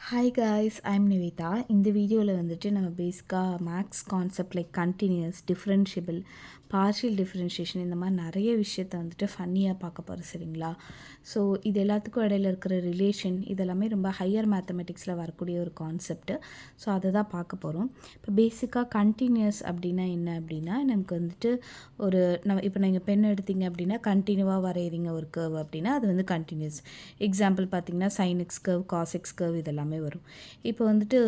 Hi guys, I'm Nivetha. இந்த வீடியோவில் வந்துட்டு நம்ம பேசிக்காக maths concept like continuous, differentiable, partial differentiation இந்த மாதிரி நிறைய விஷயத்த வந்துட்டு ஃபன்னியாக பார்க்க போகிறோம். சரிங்களா? ஸோ இது எல்லாத்துக்கும் இடையில இருக்கிற ரிலேஷன் இதெல்லாமே ரொம்ப ஹையர் மேத்தமெட்டிக்ஸில் வரக்கூடிய ஒரு கான்செப்ட்டு. ஸோ அதை தான் பார்க்க போகிறோம். இப்போ பேசிக்காக கண்டினியூஸ் அப்படின்னா என்ன அப்படின்னா, நமக்கு வந்துட்டு இப்போ நீங்கள் பென் எடுத்தீங்க அப்படின்னா கண்டினியூவாக வரைகிறீங்க ஒரு கர்வ் அப்படின்னா அது வந்து கண்டினியூஸ். எக்ஸாம்பிள் பார்த்தீங்கன்னா sine x curve, cos x curve இதெல்லாமே வரும். இப்போ வந்துட்டு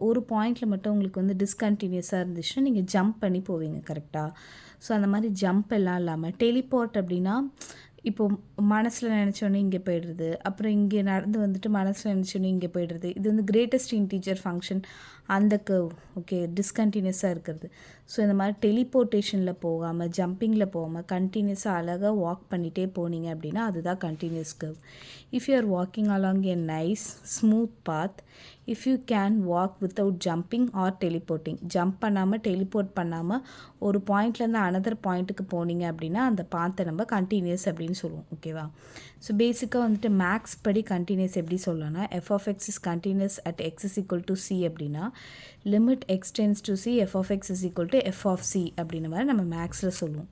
ஒரு பாயிண்டில் மட்டும் உங்களுக்கு வந்து டிஸ்கண்டினியூஸாக இருந்துச்சுன்னா நீங்கள் ஜம்ப் பண்ணி போவீங்க. கரெக்டாக? ஸோ அந்த மாதிரி ஜம்ப் எல்லாம் இல்லாமல் டெலிபோர்ட் அப்படின்னா இப்போது மனசில் நினச்சோன்னே இங்கே போய்டுறது, அப்புறம் இங்கே நடந்து வந்துட்டு மனசில் நினச்சோன்னே இங்கே போய்டுறது. இது வந்து கிரேட்டஸ்ட் இன்டீஜர் ஃபங்க்ஷன் அந்த கர்வ். ஓகே, டிஸ்கண்டினியூஸாக இருக்கிறது. ஸோ இந்த மாதிரி டெலிபோர்ட்டேஷனில் போகாமல் ஜம்பிங்கில் போகாமல் கண்டினியூஸாக அழகாக வாக் பண்ணிகிட்டே போனீங்க அப்படின்னா அதுதான் continuous curve. If you are walking along a nice smooth path, if you can walk without jumping or teleporting, jump பண்ணாமல் டெலிபோர்ட் பண்ணாமல் ஒரு பாயிண்ட்லேருந்து அனதர் பாயிண்ட்டுக்கு போனீங்க அப்படின்னா அந்த பாத்தை நம்ம கண்டினியூஸ் அப்படின்னு சொல்லுவோம். ஓகேவா? ஸோ பேசிக்காக வந்துட்டு மேக்ஸ் படி கண்டினியூஸ் எப்படி சொல்லலாம்னா, F of X is continuous at X is equal to C அப்படின்னா limit X tends to C F of X is equal to F of C அப்படின்ற மாதிரி நம்ம மேக்ஸில் சொல்லுவோம்.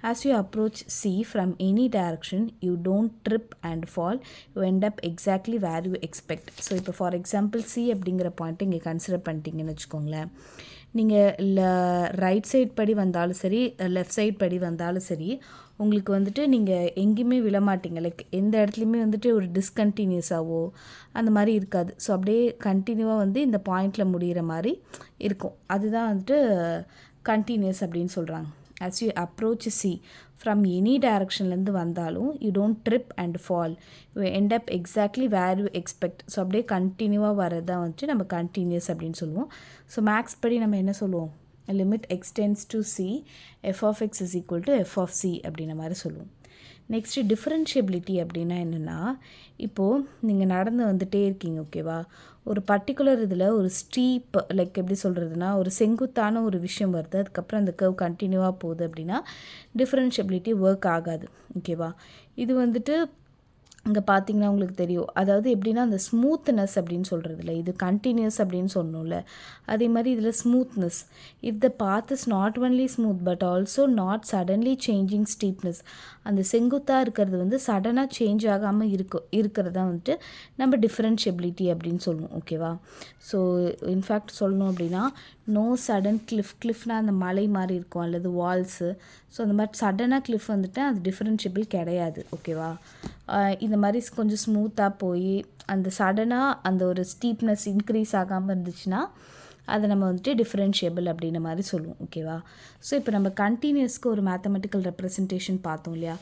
As you approach C from any direction, you don't trip and fall, you end up exactly where you expect. So இப்போ for example C அப்படிங்கிற பாயிண்ட்டை இங்கே consider பண்ணிட்டீங்கன்னு வச்சுக்கோங்களேன். நீங்கள் ரைட் சைட் படி வந்தாலும் சரி, லெஃப்ட் சைட் படி வந்தாலும் சரி, உங்களுக்கு வந்துட்டு நீங்கள் எங்கேயுமே விழமாட்டீங்க. லைக் எந்த இடத்துலையுமே வந்துட்டு ஒரு டிஸ்கண்டினியூஸாவோ அந்த மாதிரி இருக்காது. ஸோ அப்படியே கண்டினியூவாக வந்து இந்த பாயிண்டில் முடிகிற மாதிரி இருக்கும். அதுதான் வந்துட்டு கண்டினியூஸ் அப்படின்னு சொல்கிறாங்க. As you approach C from any directionலேருந்து வந்தாலும் you don't trip and fall, you end up exactly where you expect. So அப்படியே கண்டினியூவாக வரதான் வந்துட்டு நம்ம கண்டினியூஸ் அப்படின்னு சொல்லுவோம். ஸோ மேக்ஸ் படி நம்ம என்ன சொல்லுவோம்? Limit X tends to C F of X is equal to F of C அப்படின்ற மாதிரி சொல்லுவோம். நெக்ஸ்ட்டு டிஃப்ரென்ஷியபிலிட்டி அப்படின்னா என்னென்னா, இப்போது நீங்கள் நடந்து வந்துகிட்டே இருக்கீங்க. ஓகேவா? ஒரு பர்டிகுலர் இதில் ஒரு ஸ்டீப் லைக் எப்படி சொல்கிறதுனா ஒரு செங்குத்தான ஒரு விஷயம் வருது, அதுக்கப்புறம் அந்த கர்வ் கண்டினியூவாக போகுது அப்படின்னா டிஃப்ரென்ஷியபிலிட்டி ஒர்க் ஆகாது. ஓகேவா? இது வந்துட்டு இங்கே பார்த்தீங்கன்னா உங்களுக்கு தெரியும். அதாவது எப்படின்னா அந்த ஸ்மூத்னஸ் அப்படின்னு சொல்கிறதுல இது கண்டினியூஸ் அப்படின்னு சொன்னோம்ல, அதே மாதிரி இதில் smoothness. If the path is not only smooth but also not suddenly changing steepness, அந்த செங்குத்தாக இருக்கிறது வந்து சடனாக சேஞ்ச் ஆகாமல் இருக்கிறதா வந்துட்டு நம்ம டிஃப்ரென்ஷியபிலிட்டி அப்படின்னு சொல்லுவோம். ஓகேவா? ஸோ இன்ஃபேக்ட் சொல்லணும் அப்படின்னா நோ சடன் கிளிஃப்னால் அந்த மலை மாதிரி இருக்கும் அல்லது வால்ஸு. ஸோ அந்த மாதிரி சடனாக கிளிஃப் வந்துட்டு அது டிஃப்ரென்ஷியபிள் கிடையாது. ஓகேவா? இந்த மாதிரி கொஞ்சம் ஸ்மூத்தாக போய் அந்த சடனாக அந்த ஒரு ஸ்டீப்னஸ் இன்க்ரீஸ் ஆகாமல் இருந்துச்சுன்னா அதை நம்ம வந்துட்டு டிஃப்ரென்ஷியபிள் அப்படின்ற மாதிரி சொல்லுவோம். ஓகேவா? ஸோ இப்போ நம்ம கண்டினியூஸ்க்கு ஒரு மேத்தமெட்டிக்கல் ரெப்ரசன்டேஷன் பார்த்தோம் இல்லையா?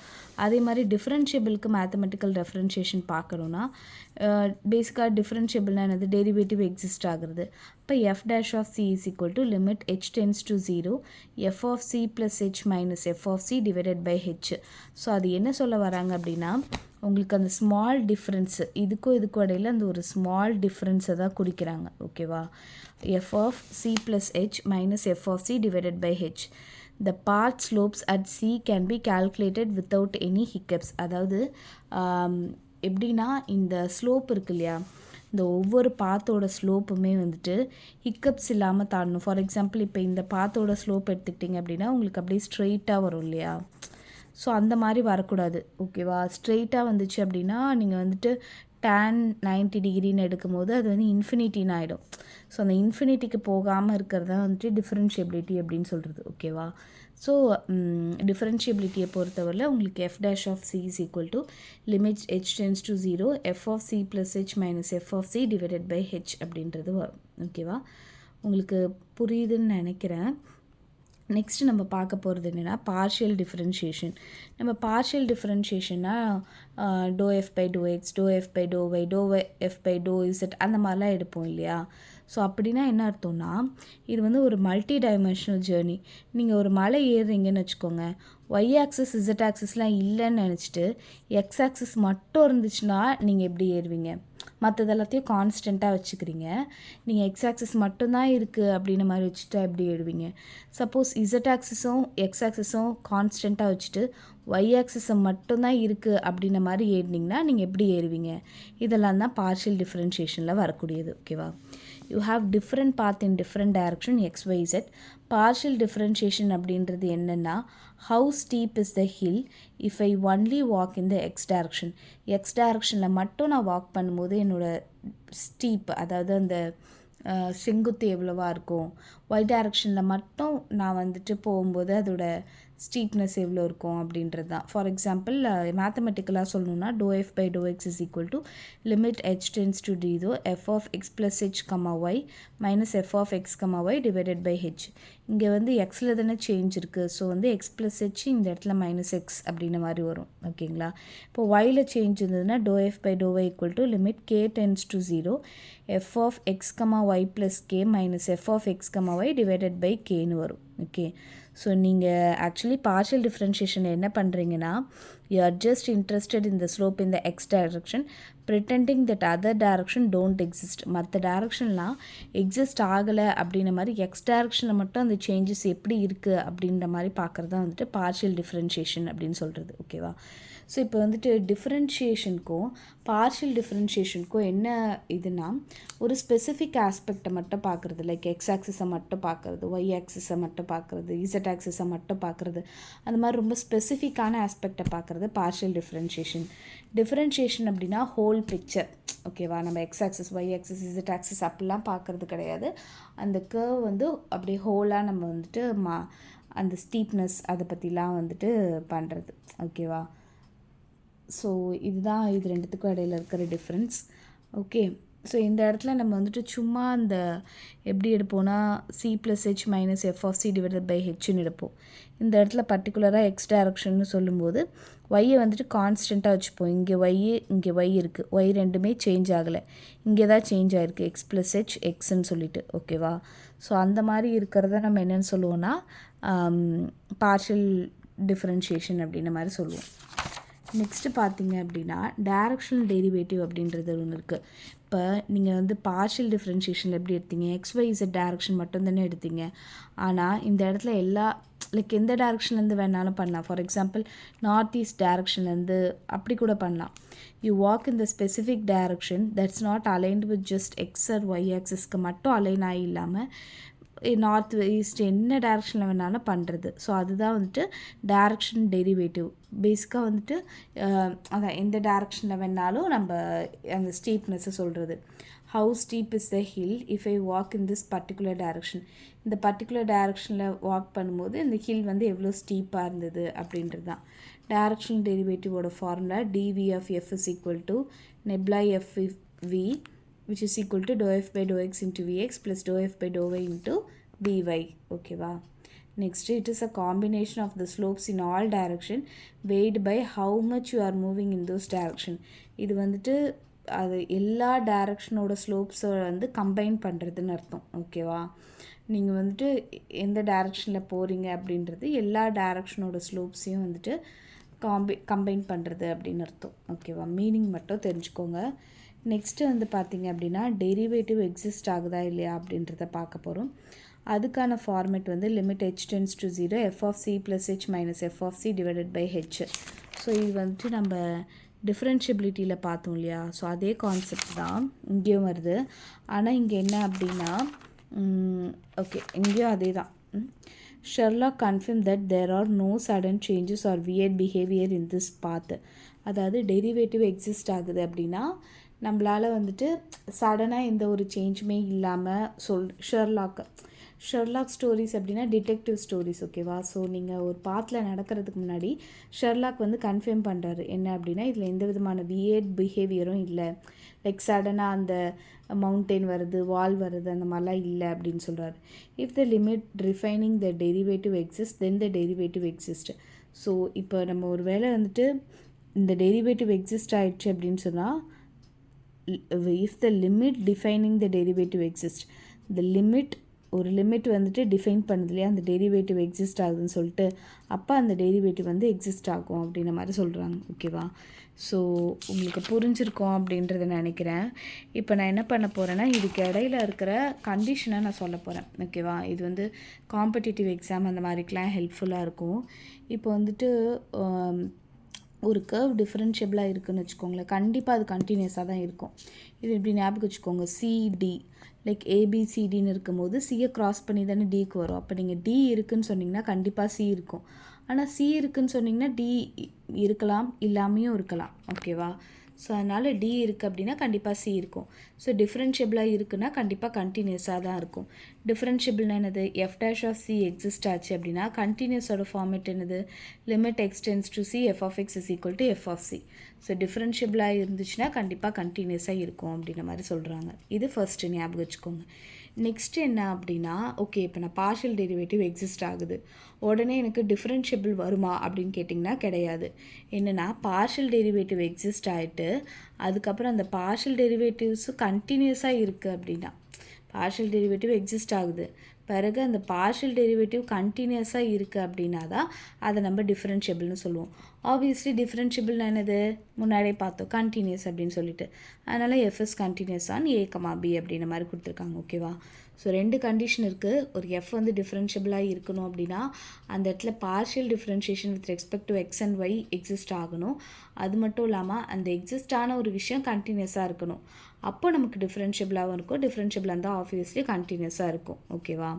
அதே மாதிரி டிஃப்ரென்ஷியபிளுக்கு மேத்தமெட்டிக்கல் ரெஃபரன்ஷியேஷன் பார்க்கணுன்னா பேசிக்காக டிஃப்ரென்ஷியபிள்னால் என்னது? டெரிவேட்டிவ் எக்ஸிஸ்ட் ஆகுறது. இப்போ f dash of c is equal to limit h tends to 0 f of c plus H minus F of C divided by h. So அது என்ன சொல்ல வராங்க அப்படின்னா, உங்களுக்கு அந்த ஸ்மால் டிஃப்ரென்ஸு இதுக்கும் இடையில் அந்த ஒரு ஸ்மால் டிஃப்ரென்ஸை தான் குறிக்கிறாங்க. ஓகேவா? F of c plus H minus F of C divided by h. The path slopes at C can be calculated without any hiccups. அதாவது எப்படின்னா இந்த ஸ்லோப் இருக்கு இல்லையா, இந்த ஒவ்வொரு பாத்தோட ஸ்லோப்புமே வந்துட்டு ஹிக்கப்ஸ் இல்லாமல் தாண்டணும். ஃபார் எக்ஸாம்பிள் இப்போ இந்த பாத்தோட ஸ்லோப் எடுத்துக்கிட்டிங்க அப்படின்னா உங்களுக்கு அப்படியே ஸ்ட்ரெயிட்டாக வரும் இல்லையா? ஸோ அந்த மாதிரி வரக்கூடாது. ஓகேவா? ஸ்ட்ரெயிட்டாக வந்துச்சு அப்படின்னா நீங்கள் வந்துட்டு டேன் 90 டிகிரின்னு எடுக்கும்போது அது வந்து இன்ஃபினிட்டின்னு ஆகிடும். ஸோ அந்த இன்ஃபினிட்டிக்கு போகாமல் இருக்கிறது தான் வந்துட்டு டிஃப்ரென்ஷியபிலிட்டி அப்படின்னு சொல்கிறது. ஓகேவா? ஸோ டிஃப்ரென்ஷியபிலிட்டியை பொறுத்தவரையில் உங்களுக்கு f dash of c is equal to limit h tends to 0 f of c plus H minus F of C divided by h அப்படின்றது வரும். ஓகேவா? உங்களுக்கு புரியுதுன்னு நினைக்கிறேன். நெக்ஸ்ட்டு நம்ம பார்க்க போகிறது என்னென்னா பார்ஷியல் டிஃப்ரென்ஷியேஷன். நம்ம பார்ஷியல் டிஃப்ரென்ஷியேஷன்னா doe F by doe X, doe F by doe Y, doe F by doe Z அந்த மாதிரிலாம் எடுப்போம் இல்லையா? ஸோ அப்படின்னா என்ன அர்த்தம்னா, இது வந்து ஒரு மல்டி டைமென்ஷனல் ஜேர்னி. நீங்கள் ஒரு மலை ஏறுறீங்கன்னு வச்சுக்கோங்க, ஒய் ஆக்சிஸ் இசட் ஆக்சிஸ்லாம் இல்லைன்னு நினச்சிட்டு எக்ஸ் ஆக்சிஸ் மட்டும் இருந்துச்சுன்னா நீங்கள் எப்படி ஏறுவீங்க? மற்றது எல்லாத்தையும் கான்ஸ்டண்ட்டாக வச்சுக்கிறீங்க, நீங்கள் எக்ஸ் ஆக்சிஸ் மட்டும்தான் இருக்குது அப்படின்ற மாதிரி வச்சுட்டா எப்படி ஏறுவீங்க? சப்போஸ் இசட் ஆக்சிஸும் எக்ஸ் ஆக்சிஸும் கான்ஸ்டண்ட்டாக வச்சுட்டு ஒய் ஆக்சிஸை மட்டும்தான் இருக்குது அப்படின்ன மாதிரி ஏறினீங்கன்னா நீங்கள் எப்படி ஏறுவீங்க? இதெல்லாம் தான் பார்ஷியல் டிஃப்ரென்ஷியேஷனில் வரக்கூடியது. ஓகேவா? You have different path in different direction XYZ. Partial differentiation அப்படின்றது என்னென்னா, how steep is the hill if I only walk in the x direction. X டைரக்ஷனில் மட்டும் நான் வாக் பண்ணும்போது என்னோடய ஸ்டீப், அதாவது அந்த செங்குத்து எவ்வளவா இருக்கும், ஒய் டைரக்ஷனில் மட்டும் நான் வந்துட்டு போகும்போது அதோட ஸ்டீப்னஸ் எவ்வளோ இருக்கும் அப்படின்றது தான். ஃபார் எக்ஸாம்பிள் மேத்தமெட்டிக்கலாக சொல்லணுன்னா dou(f) by dou(x) is equal to limit h tends to 0 f of x plus h comma y minus f of x comma y divided by h. இங்கே வந்து எக்ஸில் தானே சேஞ்ச் இருக்குது. ஸோ வந்து எக்ஸ் ப்ளஸ் ஹெச் இந்த இடத்துல minus X அப்படின்ற மாதிரி வரும். ஓகேங்களா? இப்போ ஒயில் சேஞ்ச் இருந்ததுன்னா dou(f) by dou(y) equal to limit k tends to 0 f of x comma y plus k minus f of x comma y divided by kன்னு வரும். Okay, so நீங்கள் ஆக்சுவலி பார்ஷியல் டிஃப்ரென்ஷியேஷன் என்ன பண்ணுறீங்கன்னா, you are just interested in the slope in the x direction pretending that other direction don't exist. மற்ற டைரக்ஷன்லாம் exist ஆகலை அப்படின்ற மாதிரி X டைரக்ஷனில் மட்டும் அந்த சேஞ்சஸ் எப்படி இருக்குது அப்படின்ற மாதிரி பார்க்குறது தான் வந்துட்டு பார்ஷியல் டிஃப்ரென்ஷியேஷன் அப்படின்னு சொல்கிறது. ஓகேவா? ஸோ இப்போ வந்துட்டு டிஃப்ரென்ஷியேஷனுக்கும் பார்ஷியல் டிஃப்ரென்ஷியேஷனுக்கும் என்ன இதுனா, ஒரு ஸ்பெசிஃபிக் ஆஸ்பெக்டை மட்டும் பார்க்குறது, லைக் எக்ஸ் ஆக்சிஸை மட்டும் பார்க்குறது, ஒய் ஆக்சிஸை மட்டும் பார்க்குறது, இசட் ஆக்சிஸை மட்டும் பார்க்குறது, அந்த மாதிரி ரொம்ப ஸ்பெசிஃபிக்கான ஆஸ்பெக்டை பார்க்குறது பார்ஷியல் டிஃப்ரென்ஷியேஷன். டிஃப்ரென்ஷியேஷன் அப்படின்னா ஹோல் பிக்சர். ஓகேவா? நம்ம x axis, y axis, z axis அப்படிலாம் பார்க்குறது கிடையாது. அந்த கர்வ் வந்து அப்படியே ஹோலாக நம்ம வந்துட்டு அந்த ஸ்டீப்னஸ் அதை பற்றிலாம் வந்துட்டு பண்ணுறது. ஓகேவா? ஸோ இதுதான் இது ரெண்டுத்துக்கும் இடையில இருக்கிற டிஃப்ரென்ஸ். ஓகே, ஸோ இந்த இடத்துல நம்ம வந்துட்டு சும்மா அந்த எப்படி எடுப்போம்னா C plus H minus F of C divided by ஹெச்னு எடுப்போம். இந்த இடத்துல பர்டிகுலராக எக்ஸ் டைரக்ஷன்னு சொல்லும்போது ஒய்யை வந்துட்டு கான்ஸ்டண்ட்டாக வச்சுப்போம். இங்கே ஒய் இருக்குது, ஒய் ரெண்டுமே சேஞ்ச் ஆகலை, இங்கே தான் சேஞ்ச் ஆகிருக்கு எக்ஸ் ப்ளஸ் ஹெச் எக்ஸ்ன்னு சொல்லிட்டு. ஓகேவா? ஸோ அந்த மாதிரி இருக்கிறத நம்ம என்னென்னு சொல்லுவோன்னா பார்ஷியல் டிஃப்ரென்ஷியேஷன் அப்படின்ற மாதிரி சொல்லுவோம். நெக்ஸ்ட்டு பார்த்தீங்க அப்படின்னா டைரக்ஷனல் டெரிவேட்டிவ் அப்படின்றது ஒன்று இருக்குது. இப்போ நீங்கள் வந்து பார்ஷியல் டிஃப்ரென்ஷியேஷனில் எப்படி எடுத்தீங்க, XYZ டைரக்ஷன் மட்டும் தானே எடுத்தீங்க. ஆனால் இந்த இடத்துல லைக் எந்த டைரக்ஷன்லேருந்து வேணாலும் பண்ணலாம். ஃபார் எக்ஸாம்பிள் நார்த் ஈஸ்ட் டைரக்ஷன்லேருந்து அப்படி கூட பண்ணலாம். You walk in the specific direction that's not aligned with just X or Y ஆக்சிஸ்க்கு மட்டும் அலைன் ஆகி இல்லாமல் நார்த் ஈஸ்ட் என்ன டைரக்ஷனில் வேணாலும் பண்ணுறது. ஸோ அதுதான் வந்துட்டு டைரக்ஷன் டெரிவேட்டிவ். பேசிக்காக வந்துட்டு அதான் எந்த டைரக்ஷனில் வேணாலும் நம்ம அந்த ஸ்டீப்னஸை சொல்கிறது. How steep is the hill if I walk in this particular direction. இந்த பர்டிகுலர் டைரக்ஷனில் வாக் பண்ணும்போது இந்த ஹில் வந்து எவ்வளோ ஸ்டீப்பாக இருந்தது அப்படின்றது தான். டைரக்ஷன் டெரிவேட்டிவோட formula dv of f is equal to nebula f v which is equal to dou(f) by dou(x) into vx plus dou(f) by dou(y) into vy. ஓகேவா? Next, it is a combination of the slopes in all direction weighed by how much you are moving in those direction. இது வந்துட்டு அது எல்லா டைரக்ஷனோட ஸ்லோப்ஸை வந்து combine பண்ணுறதுன்னு அர்த்தம். ஓகேவா? நீங்கள் வந்துட்டு எந்த டைரக்ஷனில் போகிறீங்க அப்படின்றது எல்லா டைரக்ஷனோட ஸ்லோப்ஸையும் வந்துட்டு கம்பைன் பண்ணுறது அப்படின்னு அர்த்தம். ஓகேவா? மீனிங் மட்டும் தெரிஞ்சுக்கோங்க. நெக்ஸ்ட்டு வந்து பார்த்திங்க அப்படின்னா டெரிவேட்டிவ் எக்ஸிஸ்ட் ஆகுதா இல்லையா அப்படின்றத பார்க்க போகிறோம். அதுக்கான ஃபார்மேட் வந்து limit h tends to 0 f of c plus h minus f of c divided by h. So இது வந்துட்டு நம்ம டிஃப்ரென்ஷியபிலிட்டியில் பார்த்தோம் இல்லையா? ஸோ அதே கான்செப்ட் தான் இங்கேயும் வருது. ஆனால் இங்கே என்ன அப்படின்னா ஓகே, இங்கேயும் அதே தான். Sherlock confirmed that there are no sudden changes or weird behavior in this path. அதாவது டெரிவேட்டிவ் எக்ஸிஸ்ட் ஆகுது அப்படின்னா நம்மளால் வந்துட்டு சடனாக எந்த ஒரு சேஞ்சுமே இல்லாமல் ஷெர்லாக் ஸ்டோரிஸ் அப்படின்னா டிடெக்டிவ் ஸ்டோரிஸ். ஓகேவா? ஸோ நீங்கள் ஒரு பாத்தில் நடக்கிறதுக்கு முன்னாடி ஷெர்லாக் வந்து கன்ஃபார்ம் பண்ணுறாரு என்ன அப்படின்னா இதில் எந்த விதமான வியர்ட் பிஹேவியரும் இல்லை, லைக் சடனாக அந்த மவுண்டெயின் வருது, வால் வருது, அந்த மாதிரிலாம் இல்லை அப்படின்னு சொல்கிறாரு. If the limit defining the derivative exist then the derivative exist. So இப்போ நம்ம ஒரு வேளை வந்துட்டு இந்த டெரிவேட்டிவ் எக்ஸிஸ்ட் ஆகிடுச்சு அப்படின்னு சொன்னால் if the limit defining the derivative exists, the limit ஒரு லிமிட் வந்துட்டு டிஃபைன் பண்ணுது இல்லையா, அந்த டெரிவேட்டிவ் எக்ஸிஸ்ட் ஆகுதுன்னு சொல்லிட்டு, அப்போ அந்த டெரிவேட்டிவ் வந்து எக்ஸிஸ்ட் ஆகும் அப்படின்ற மாதிரி சொல்கிறாங்க. ஓகேவா? ஸோ உங்களுக்கு புரிஞ்சிருக்கோம் அப்படின்றத நினைக்கிறேன். இப்போ நான் என்ன பண்ண போகிறேன்னா, இதுக்கு இடையில இருக்கிற கண்டிஷனை நான் சொல்ல போகிறேன். ஓகேவா? இது வந்து காம்படிட்டிவ் எக்ஸாம் அந்த மாதிரிக்கெலாம் ஹெல்ப்ஃபுல்லாக இருக்கும். இப்போ வந்துட்டு ஒரு கர்வ் டிஃப்ரென்ஷியபிளாக இருக்குதுன்னு வச்சுக்கோங்களேன், கண்டிப்பாக அது கண்டினியூஸாக தான் இருக்கும். இது இப்படி ஞாபகம் வச்சுக்கோங்க, சிடி லைக் ஏபிசிடின்னு இருக்கும்போது சியை க்ராஸ் பண்ணி தானே டிக்கு வரும். அப்போ நீங்கள் டி இருக்குதுன்னு சொன்னிங்கன்னா கண்டிப்பாக சி இருக்கும். ஆனால் சி இருக்குதுன்னு சொன்னிங்கன்னா டி இருக்கலாம், இல்லாமையும் இருக்கலாம். ஓகேவா? ஸோ அதனால் டி இருக்குது அப்படின்னா கண்டிப்பாக சி இருக்கும். ஸோ டிஃப்ரென்ஷியபிளாக இருக்குன்னா கண்டிப்பாக கண்டினியூஸாக தான் இருக்கும். டிஃப்ரென்ஷியபிள்னா என்னது? F dash of C exist ஆச்சு அப்படின்னா கண்டினியூஸோட ஃபார்மேட் என்னது? Limit X tends to C F of X is equal to F of C. So டிஃப்ரென்ஷியபிளாக இருந்துச்சுன்னா கண்டிப்பாக கண்டினியூஸாக இருக்கும் அப்படின்ற மாதிரி சொல்கிறாங்க. இது ஃபர்ஸ்ட்டு ஞாபகம் வச்சுக்கோங்க. நெக்ஸ்ட் என்ன அப்படின்னா, ஓகே இப்போ நான் பார்ஷியல் டெரிவேட்டிவ் எக்ஸிஸ்ட் ஆகுது, உடனே எனக்கு டிஃப்ரென்ஷியபிள் வருமா அப்படின்னு கேட்டிங்கன்னா கிடையாது. என்னென்னா பார்ஷியல் டெரிவேட்டிவ் எக்ஸிஸ்ட் ஆகிட்டு அதுக்கப்புறம் அந்த பார்ஷியல் டெரிவேட்டிவ்ஸும் கண்டினியூஸாக இருக்குது அப்படின்னா, பார்ஷியல் டெரிவேட்டிவ் எக்ஸிஸ்ட் ஆகுது, பிறகு அந்த பார்ஷியல் டெரிவேட்டிவ் கண்டினியூஸாக இருக்குது அப்படின்னா தான் அதை நம்ம டிஃப்ரென்ஷியபிள்னு சொல்லுவோம். ஆப்வியஸ்லி டிஃப்ரென்ஷியபிள்னா என்னது? முன்னாடியே பார்த்தோம், கண்டினியூஸ் அப்படின்னு சொல்லிட்டு. அதனால் f's continuous on a comma b அப்படின்ற மாதிரி கொடுத்துருக்காங்க. ஓகேவா? ஸோ 2 கண்டிஷன் இருக்குது. ஒரு எஃப் வந்து டிஃப்ரென்ஷியபிளாக இருக்கணும் அப்படின்னா அந்த இடத்துல partial differentiation with respect to x and y exist ஆகணும். அது மட்டும் இல்லாமல் அந்த எக்ஸிஸ்டான ஒரு விஷயம் கண்டினியூஸாக இருக்கணும். அப்போ நமக்கு டிஃப்ரென்ஷியபிளாகவும் இருக்கும். டிஃப்ரென்ஷியபிளாக இருந்தால் ஆப்வியஸ்லி கண்டினியூஸாக இருக்கும். ஓகேவா?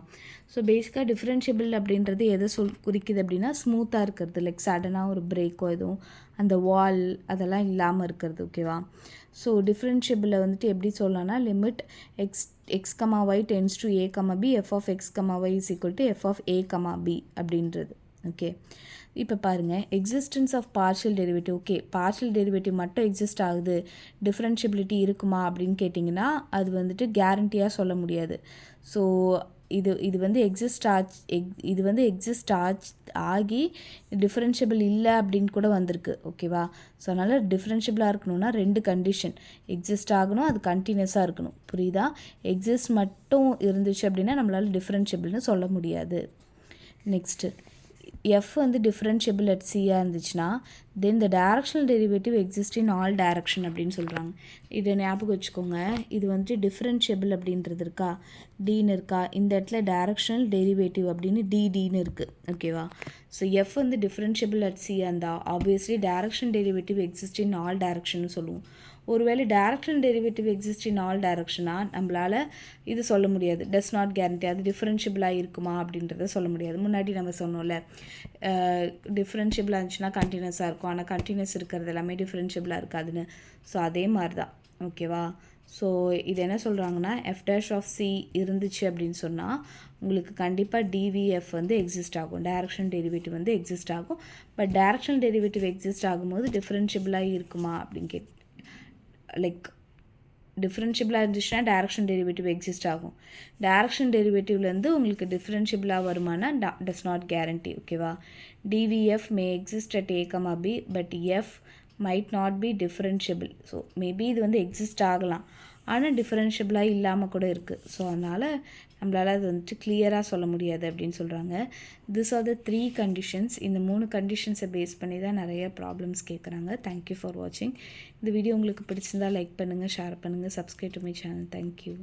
ஸோ பேசிக்காக டிஃப்ரென்ஷியபிள் அப்படின்றது எதை குறிக்குது அப்படின்னா, ஸ்மூத்தாக இருக்கிறது, லைக் சடனாக ஒரு பிரேக்கோ எதுவும் அந்த வால் அதெல்லாம் இல்லாமல் இருக்கிறது. ஓகேவா? ஸோ டிஃப்ரென்ஷியபிளை வந்துட்டு எப்படி சொல்லலாம்னா, limit x comma y tends to a comma b f of x comma y is equal to F of a comma b அப்படின்றது. ஓகே, இப்போ பாருங்கள், existence of partial derivative. Okay, partial derivative மட்டும் exist ஆகுது, differentiability இருக்குமா அப்படின்னு கேட்டிங்கன்னா அது வந்துட்டு கேரண்டியாக சொல்ல முடியாது. ஸோ இது வந்து எக்ஸிஸ்ட் ஆகி டிஃப்ரென்ஷியபிள் இல்லை அப்படின்னு கூட வந்திருக்கு. ஓகேவா? ஸோ அதனால் டிஃப்ரென்ஷியபிளாக இருக்கணும்னா 2 கண்டிஷன், எக்ஸிஸ்ட் ஆகணும், அது கண்டினியூஸாக இருக்கணும். புரியுதா? எக்ஸிஸ்ட் மட்டும் இருந்துச்சு அப்படின்னா நம்மளால் டிஃப்ரென்ஷியபிள்னு சொல்ல முடியாது. நெக்ஸ்ட்டு, எஃப் வந்து டிஃப்ரென்ஷியபிள் அட் சியாக இருந்துச்சுன்னா then the directional derivative exist in all direction அப்படின்னு சொல்கிறாங்க. இதை ஞாபகம் வச்சுக்கோங்க. இது வந்துட்டு டிஃப்ரென்ஷியபிள் அப்படின்றது இருக்கா, டின்னு இருக்கா, இந்த இடத்துல டைரக்ஷனல் டெரிவேட்டிவ் அப்படின்னு டின்னு இருக்குது. ஓகேவா? ஸோ எஃப் வந்து டிஃப்ரென்ஷியபிள் அட் சியாக இருந்தால் obviously direction derivative exist in all direction சொல்லுவோம். ஒருவேளை direction derivative exist in all டைரக்ஷனாக நம்மளால் இது சொல்ல முடியாது, டஸ் நாட் கேரண்டி, அது டிஃப்ரென்ஷியபிளாக இருக்குமா அப்படின்றத சொல்ல முடியாது. முன்னாடி நம்ம சொன்னோம்ல, டிஃப்ரென்ஷியபிளாக இருந்துச்சுன்னா கண்டினியூஸாக இருக்கும், ஆனால் கண்டினியூஸ் இருக்கிறது எல்லாமே டிஃப்ரென்ஷியபிளாக இருக்காதுன்னு. ஸோ அதே மாதிரி தான். ஓகேவா? ஸோ இது என்ன சொல்கிறாங்கன்னா, எஃப் டேஷ் ஆஃப் சி இருந்துச்சு அப்படின்னு சொன்னால் உங்களுக்கு கண்டிப்பாக டிவிஎஃப் வந்து எக்ஸிஸ்ட் ஆகும், டைரக்ஷன் டெரிவேட்டிவ் வந்து எக்ஸிஸ்ட் ஆகும். பட் டைரக்ஷன் டெரிவேட்டிவ் எக்ஸிஸ்ட் ஆகும்போது டிஃப்ரென்ஷியபிளாக இருக்குமா அப்படின்னு லைக் டிஃப்ரென்ஷியபிளாக இருந்துச்சுன்னா டைரக்ஷன் டெரிவேட்டிவ் எக்ஸிஸ்ட் ஆகும். டைரக்ஷன் டெரிவேட்டிவ்லேருந்து உங்களுக்கு டிஃப்ரென்ஷியபிளாக வருமானா டஸ் நாட் கேரண்டி. ஓகேவா? DVF may exist at a comma b but f might not be differentiable. So maybe இது வந்து எக்ஸிஸ்ட் ஆகலாம், ஆனால் டிஃப்ரென்ஷியபிளாக இல்லாமல் கூட இருக்குது. ஸோ அதனால் நம்மளால் அது வந்துட்டு கிளியராக சொல்ல முடியாது அப்படின்னு சொல்கிறாங்க. This R the 3 conditions. இந்த 3 கண்டிஷன்ஸை பேஸ் பண்ணி தான் நிறைய ப்ராப்ளம்ஸ் கேட்குறாங்க. தேங்க்யூ ஃபார் வாட்சிங். இந்த வீடியோ உங்களுக்கு பிடிச்சிருந்தால் லைக் பண்ணுங்கள், ஷேர் பண்ணுங்கள், subscribe to my channel. Thank you.